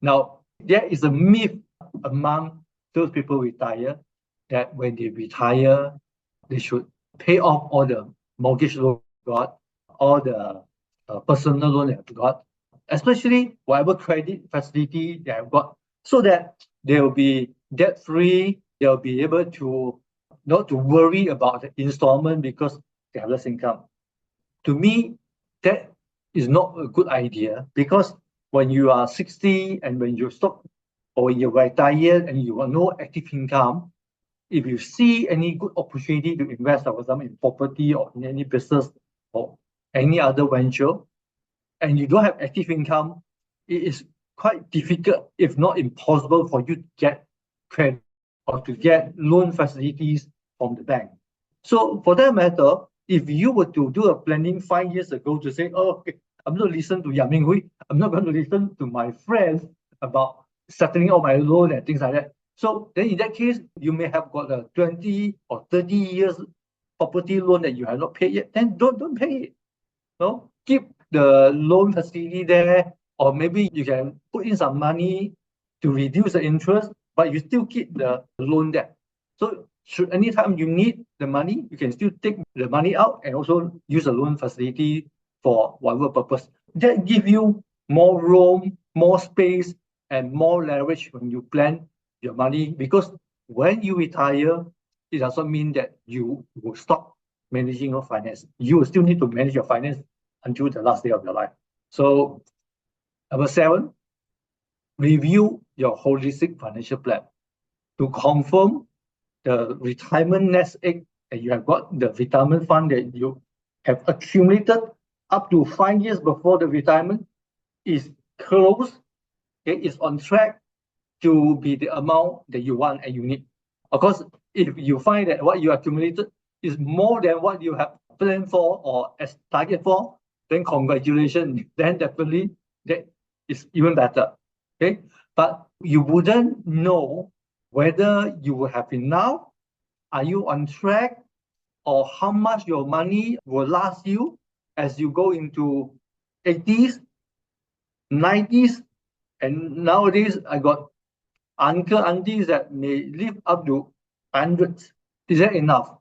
Now, there is a myth among those people retire that when they retire, they should pay off all the mortgage loan they got, all the personal loan they have got, especially whatever credit facility they have got, so that they will be debt free. They'll be able to not to worry about the installment because they have less income. To me, that is not a good idea, because when you are 60 and when you stop or you're retired and you have no active income, if you see any good opportunity to invest, for example, in property or in any business or any other venture, and you don't have active income, it is quite difficult, if not impossible, for you to get credit or to get loan facilities from the bank. So for that matter, if you were to do a planning 5 years ago to say, oh, okay, I'm not listen to Yap Ming Hui, I'm not going to listen to my friends about settling all my loan and things like that. So then in that case, you may have got a 20 or 30 years property loan that you have not paid yet, then don't pay it. No, keep the loan facility there, or maybe you can put in some money to reduce the interest, but you still keep the loan there. So should anytime you need the money, you can still take the money out and also use the loan facility for whatever purpose. That give you more room, more space, and more leverage when you plan your money, because when you retire, it doesn't mean that you will stop managing your finance. You will still need to manage your finance until the last day of your life. So, number 7, review your holistic financial plan to confirm the retirement nest egg that you have got, the retirement fund that you have accumulated up to 5 years before the retirement is close, okay, is on track to be the amount that you want and you need. Of course, if you find that what you accumulated is more than what you have planned for or as target for, then congratulations, then definitely that is even better. Okay, but you wouldn't know whether you will have enough, are you on track, or how much your money will last you as you go into 80s, 90s, and nowadays I got uncle, aunties that may live up to hundreds. Is that enough?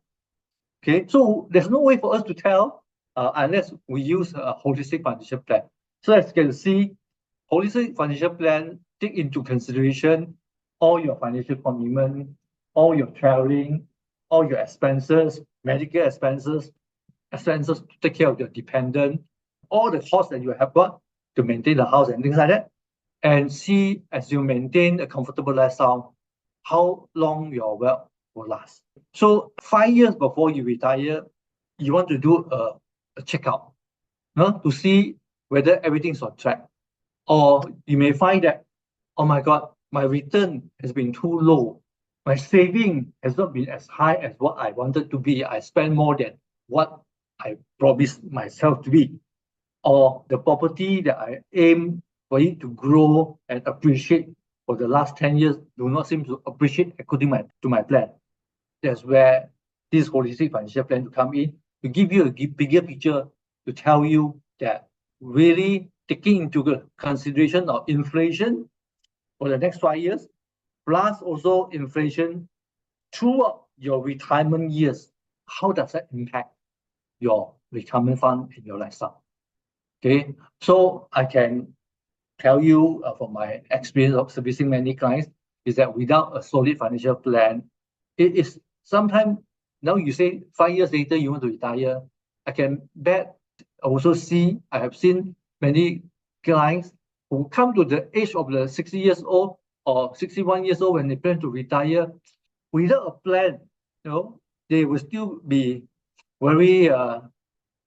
Okay, so there's no way for us to tell unless we use a holistic financial plan. So as you can see, holistic financial plan take into consideration all your financial commitment, all your traveling, all your expenses, medical expenses, expenses to take care of your dependent, all the costs that you have got to maintain the house and things like that, and see as you maintain a comfortable lifestyle, how long your wealth will last. So 5 years before you retire, you want to do a checkout, to see whether everything's on track. Or you may find that, oh my God, my return has been too low. My saving has not been as high as what I wanted to be. I spend more than what I promised myself to be. Or the property that I aim for it to grow and appreciate for the last 10 years do not seem to appreciate according to my plan. That's where this holistic financial plan to come in, to give you a bigger picture, to tell you that really taking into consideration of inflation for the next 5 years, plus also inflation throughout your retirement years, how does that impact your retirement fund and your lifestyle? Okay, so I can tell you from my experience of servicing many clients is that without a solid financial plan, it is sometimes, now you say 5 years later you want to retire, I can bet, I have seen many clients who come to the age of the 60 years old or 61 years old when they plan to retire without a plan. They will still be very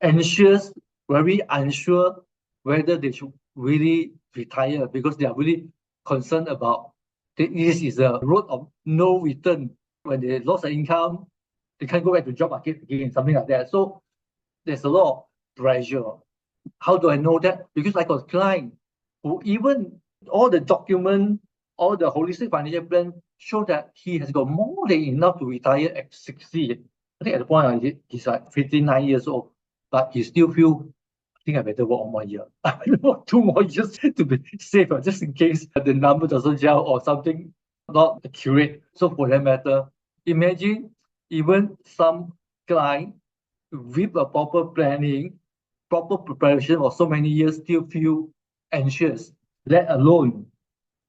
anxious, very unsure whether they should really retire, because they are really concerned about this is a road of no return. When they lost their income, they can't go back to job market again, something like that. So there's a lot of pressure. How do I know that? Because I got a client who even all the document, all the holistic financial plan show that he has got more than enough to retire at 60. I think at the point he's like 59 years old, but he still feel think I better work 1 more year. I work 2 more years to be safe, just in case the number doesn't gel or something not accurate. So for that matter, imagine even some client with a proper planning, proper preparation for so many years still feel anxious, let alone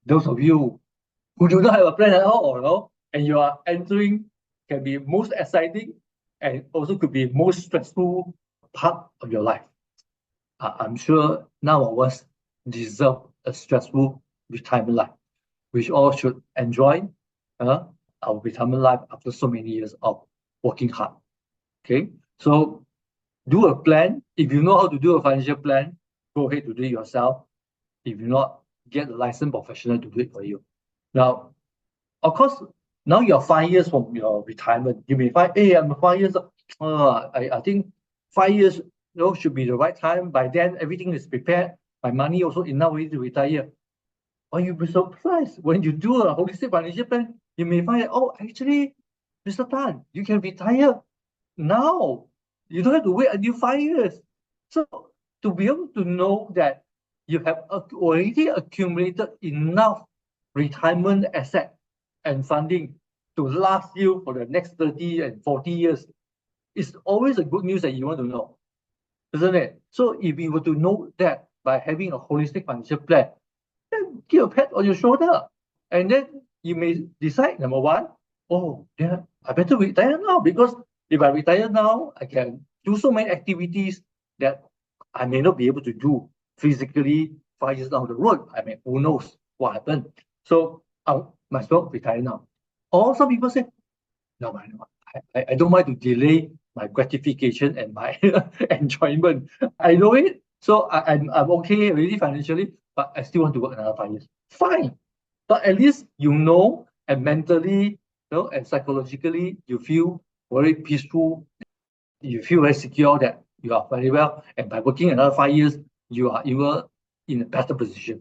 those of you who do not have a plan at all, and you are entering can be most exciting and also could be most stressful part of your life. I'm sure none of us deserve a stressful retirement life. We all should enjoy our retirement life after so many years of working hard. Okay, so do a plan. If you know how to do a financial plan, go ahead to do it yourself. If you not, get a licensed professional to do it for you. Now, of course, now you're 5 years from your retirement. You may find, hey, I'm 5 years. I think 5 years should be the right time. By then, everything is prepared. My money also enough already to retire. Or you'll be surprised when you do a holistic financial plan. You may find, oh, actually, Mr. Tan, you can retire now. You don't have to wait until 5 years. So to be able to know that you have already accumulated enough retirement asset and funding to last you for the next 30 and 40 years, it's always a good news that you want to know, isn't it? So if you were to know that by having a holistic financial plan, then give a pat on your shoulder. And then you may decide, number one, oh, yeah, I better retire now, because if I retire now, I can do so many activities that I may not be able to do physically 5 years down the road. I mean, who knows what happened? So I might as well retire now. Or some people say, no, I don't mind to delay my gratification and my enjoyment. I know it, so I'm okay already financially, but I still want to work another 5 years. Fine, but at least you know, and mentally, and psychologically, you feel very peaceful. You feel very secure that you are very well, and by working another 5 years, you are in a better position.